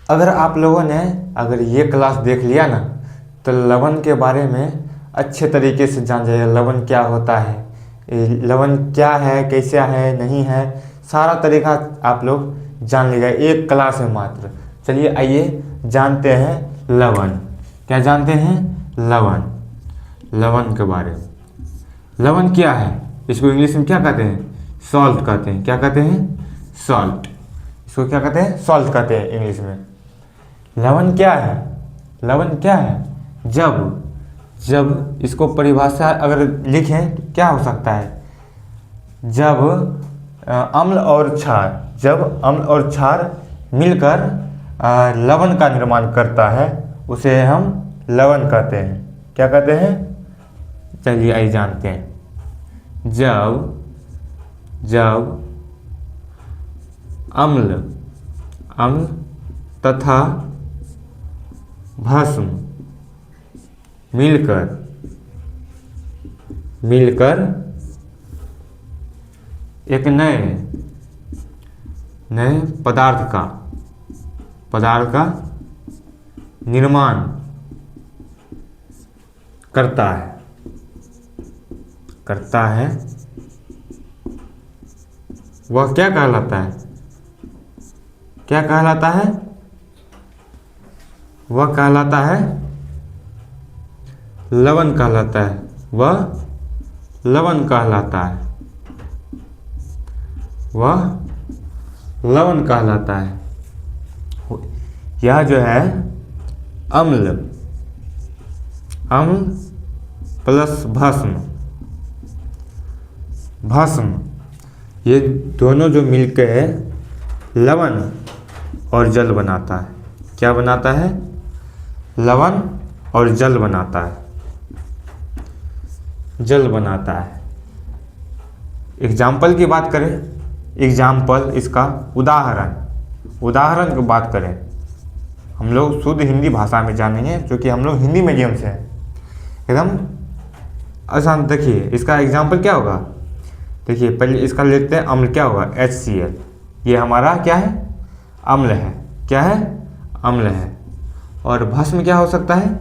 अगर आप लोगों ने अगर ये क्लास देख लिया ना, तो लवण के बारे में अच्छे तरीके से जान जाइए। लवण क्या होता है, लवण क्या है, कैसे है, नहीं है, सारा तरीका आप लोग जान लीजिए एक क्लास में मात्र। चलिए आइए जानते हैं लवण। क्या जानते हैं? लवण। लवण के बारे में। लवण क्या है? इसको इंग्लिश में क्या कहते हैं? सॉल्ट कहते हैं। क्या कहते हैं? सॉल्ट। इसको क्या कहते हैं? सॉल्ट कहते हैं इंग्लिश में। लवण क्या है? लवण क्या है? जब जब इसको परिभाषा अगर लिखें तो क्या हो सकता है? जब अम्ल और क्षार, जब अम्ल और क्षार मिलकर लवण का निर्माण करता है, उसे हम लवण कहते हैं। क्या कहते हैं? चलिए आइए जानते हैं। जब अम्ल अम्ल तथा भस्म मिलकर एक नए पदार्थ का निर्माण करता है, वह क्या कहलाता है? क्या कहलाता है? वह कहलाता है लवण कहलाता है। वह लवण कहलाता है। वह लवण कहलाता है। यह जो है अम्ल प्लस भस्म, ये दोनों जो मिलकर लवण और जल बनाता है। क्या बनाता है? लवण और जल बनाता है। जल बनाता है। एग्जाम्पल की बात करें, एग्जाम्पल इसका उदाहरण की बात करें, हम लोग शुद्ध हिंदी भाषा में जानेंगे क्योंकि हम लोग हिंदी मीडियम से हैं। एकदम आसान। देखिए इसका एग्जाम्पल क्या होगा। देखिए पहले इसका लेते हैं अम्ल। क्या होगा? HCl। ये हमारा क्या है? अम्ल है। क्या है? अम्ल है। और भस्म क्या हो सकता है?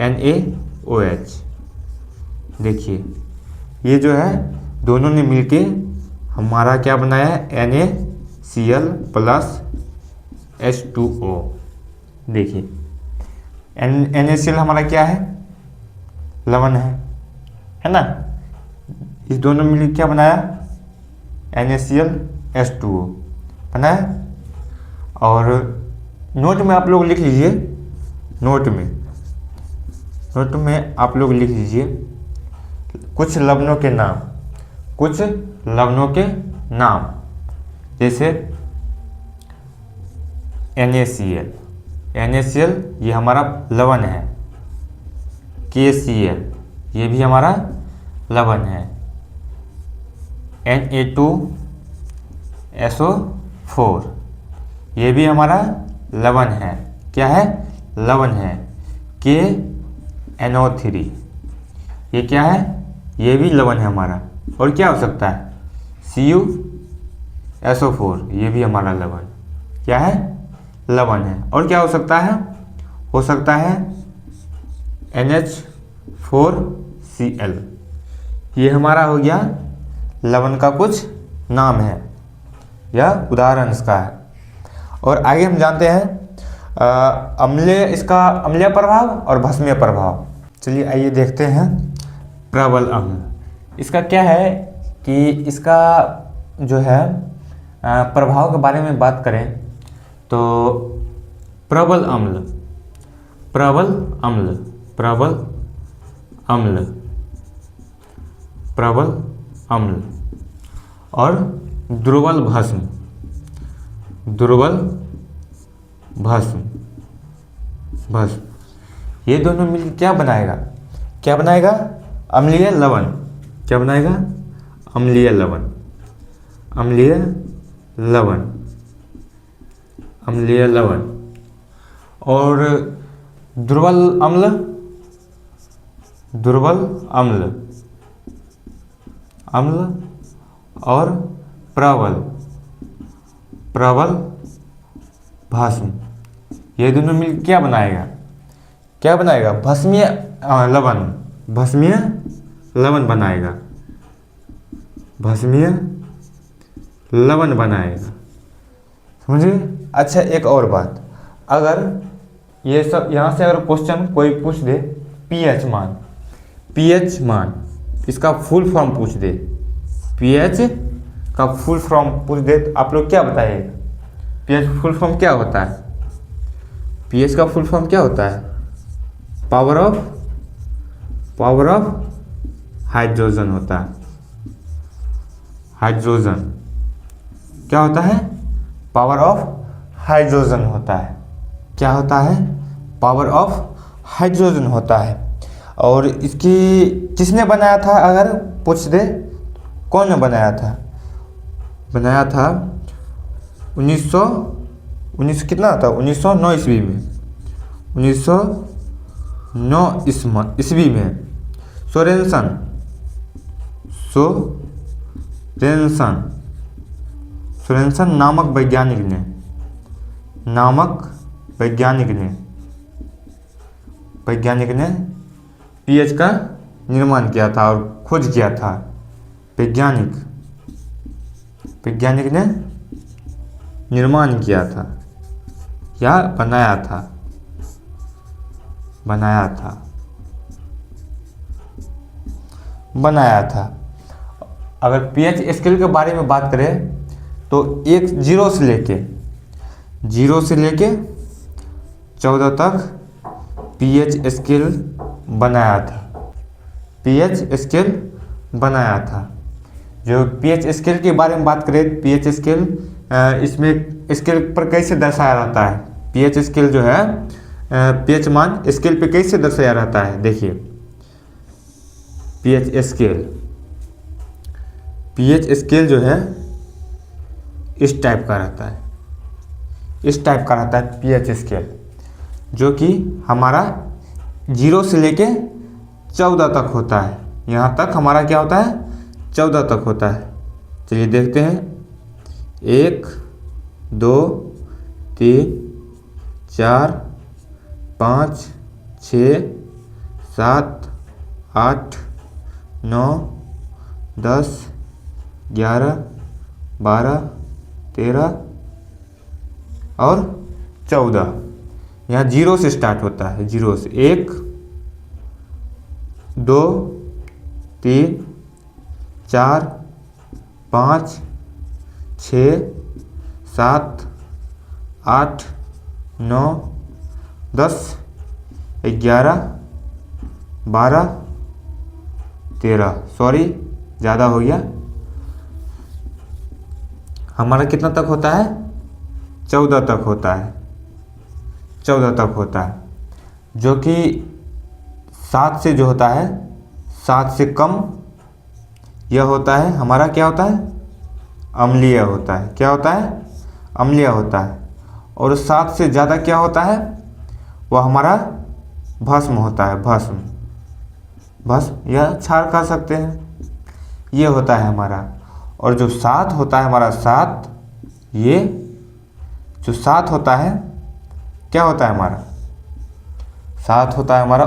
NaOH। देखिए ये जो है दोनों ने मिलके हमारा क्या बनाया है? NaCl plus H2O। देखिए NaCl हमारा क्या है? लवण है ना। इस दोनों में मिलकर क्या बनाया? NaCl H2O बनाया। और नोट में आप लोग लिख लीजिए, नोट में आप लोग लिख लीजिए कुछ लवणों के नाम, जैसे NaCl ये हमारा लवण है। KCl ये भी हमारा लवण है। Na2SO4 ये भी हमारा लवण है। क्या है? लवण है। KNO3 ये क्या है? ये भी लवण है हमारा। और क्या हो सकता है? CuSO4 ये भी हमारा लवण क्या है? लवण है। और क्या हो सकता है? हो सकता है NH4Cl ये हमारा हो गया लवण का कुछ नाम है, यह उदाहरण इसका है। और आगे हम जानते हैं इसका अम्लीय प्रभाव और भस्मीय प्रभाव। चलिए आइए देखते हैं प्रबल अम्ल। इसका क्या है कि इसका जो है प्रभाव के बारे में बात करें तो प्रबल अम्ल और दुर्बल भस्म ये दोनों मिलकर क्या बनाएगा? अम्लीय लवण। क्या बनाएगा? अम्लीय लवण। और दुर्बल अम्ल और प्रबल भस्म ये दोनों मिल क्या बनाएगा, क्या बनाएगा, भस्मीय लवण, भस्मीय लवण बनाएगा, भस्मीय लवण बनाएगा। समझे। अच्छा एक और बात, अगर ये सब यहाँ से अगर क्वेश्चन कोई पूछ दे पीएच मान, पीएच मान इसका फुल फॉर्म पूछ दे, पीएच का फुल फॉर्म पूछ दे तो आप लोग क्या बताइएगा, पीएच फुल फॉर्म क्या होता है, पीएच का फुल फॉर्म क्या होता है, पावर ऑफ हाइड्रोजन होता है, हाइड्रोजन क्या होता है, पावर ऑफ हाइड्रोजन होता है, क्या होता है, पावर ऑफ हाइड्रोजन होता है। और इसकी किसने बनाया था अगर पूछ दे, कौन ने बनाया था, बनाया था 1900 कितना था, 1909 ईस्वी में, 1909 ईस्वी में सोरेनसन नामक वैज्ञानिक ने पीएच का निर्माण किया था और खोज किया था, वैज्ञानिक ने निर्माण किया था या बनाया था। अगर पीएच स्केल के बारे में बात करें तो एक जीरो से लेके 14 तक पीएच स्केल बनाया था, जो पीएच स्केल के बारे में बात करें, पीएच स्केल इसमें स्केल पर कैसे दर्शाया रहता है, पीएच स्केल जो है पीएच मान स्केल पे कैसे दर्शाया रहता है, देखिए पीएच स्केल जो है इस टाइप का रहता है, पीएच स्केल जो कि हमारा 0 से लेके 14 तक होता है, यहाँ तक हमारा क्या होता है, 14 तक होता है। चलिए देखते हैं, 1 2 3 4 5 6 7 8 9 10 11 12 13 और 14। यहाँ 0 से स्टार्ट होता है, 0 से 1 2 3 4 5 6 7 8 9 10 11 12 13, सॉरी ज़्यादा हो गया, हमारा कितना तक होता है, 14 तक होता है, 14 तक होता है, जो कि 7 से जो होता है, 7 से कम यह होता है हमारा क्या होता है, अम्लीय होता है, क्या होता है, अम्लीय होता है। और 7 से ज़्यादा क्या होता है, वह हमारा भस्म होता है, भस्म या क्षार कह सकते हैं, ये होता है हमारा। और जो 7 होता है हमारा 7, ये जो 7 होता है क्या होता है हमारा, 7 होता है हमारा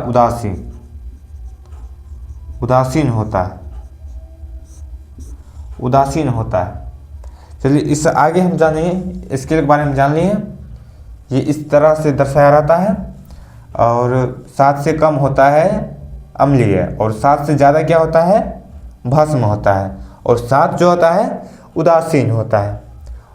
उदासीन होता है। चलिए इससे आगे हम जानेंगे, स्केल के बारे में जान लिए, ये इस तरह से दर्शाया रहता है। और 7 से कम होता है अम्लीय, और 7 से ज़्यादा क्या होता है, भस्म होता है, और 7 जो होता है उदासीन होता है।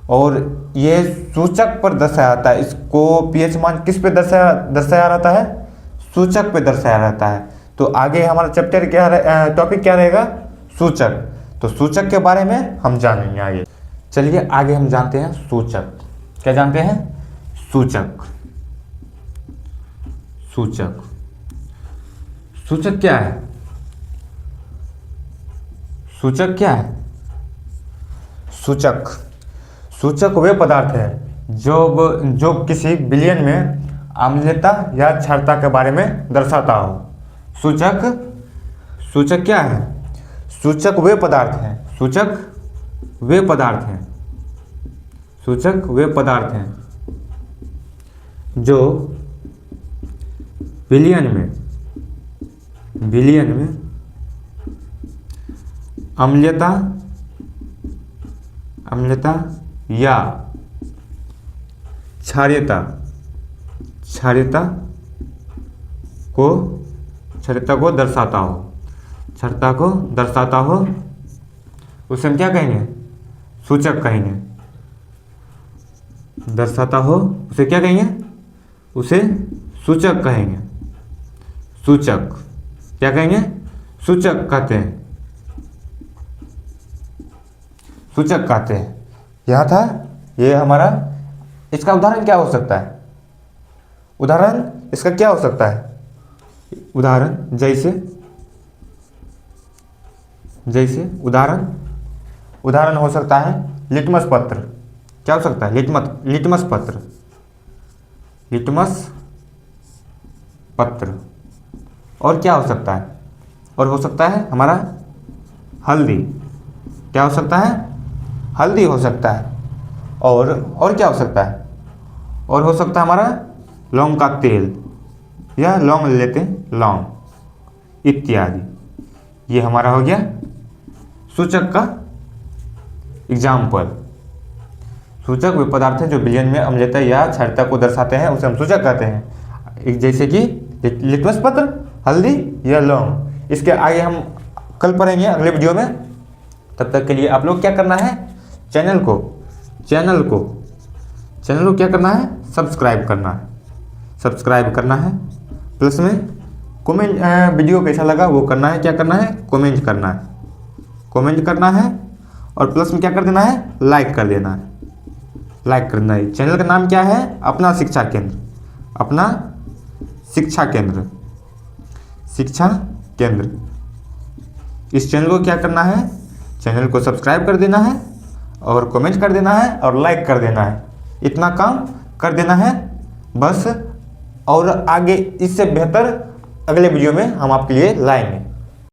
और ये सूचक पर दर्शाया जाता है, इसको पीएच मान किस पे दर्शाया रहता है, सूचक पे दर्शाया रहता है। तो आगे हमारा चैप्टर क्या, टॉपिक क्या रहेगा, सूचक। तो सूचक के बारे में हम जानेंगे आगे। चलिए आगे हम जानते हैं सूचक, क्या जानते हैं, सूचक क्या है, सूचक वे पदार्थ है जो किसी विलयन में अम्लीयता या क्षारता के बारे में दर्शाता हो। सूचक क्या है, सूचक वे पदार्थ हैं जो विलयन में अम्लता या क्षारीयता को दर्शाता हो उसे हम क्या कहेंगे? सूचक कहेंगे। दर्शाता हो उसे क्या कहेंगे? उसे सूचक कहेंगे। सूचक क्या कहेंगे? सूचक कहते हैं। सूचक कहते हैं। यह था, ये हमारा, इसका उदाहरण क्या हो सकता है? उदाहरण इसका क्या हो सकता है? उदाहरण जैसे उदाहरण हो सकता है लिटमस पत्र। क्या हो सकता है? लिटमस पत्र। और क्या हो सकता है? और हो सकता है हमारा हल्दी। क्या हो सकता है? हल्दी हो सकता है। और क्या हो सकता है? और हो सकता है हमारा लौंग का तेल, या लौंग ले लेते हैं, लौंग इत्यादि। ये हमारा हो गया सूचक का एग्जाम्पल। सूचक वे पदार्थ हैं जो विलयन में अम्लता या क्षारीयता को दर्शाते हैं, उसे हम सूचक कहते हैं। जैसे कि लिटमस पत्र, हल्दी या लौंग। इसके आगे हम कल पढ़ेंगे अगले वीडियो में। तब तक के लिए आप लोग क्या करना है? चैनल को क्या करना है? सब्सक्राइब करना है। प्लस में कमेंट, वीडियो कैसा लगा वो करना है। क्या करना है? कमेंट करना है। और प्लस में क्या कर देना है? लाइक कर देना है। चैनल का नाम क्या है? अपना शिक्षा केंद्र। इस चैनल को क्या करना है? चैनल को सब्सक्राइब कर देना है, और कमेंट कर देना है, और लाइक कर देना है। इतना काम कर देना है बस। और आगे इससे बेहतर अगले वीडियो में हम आपके लिए लाएंगे।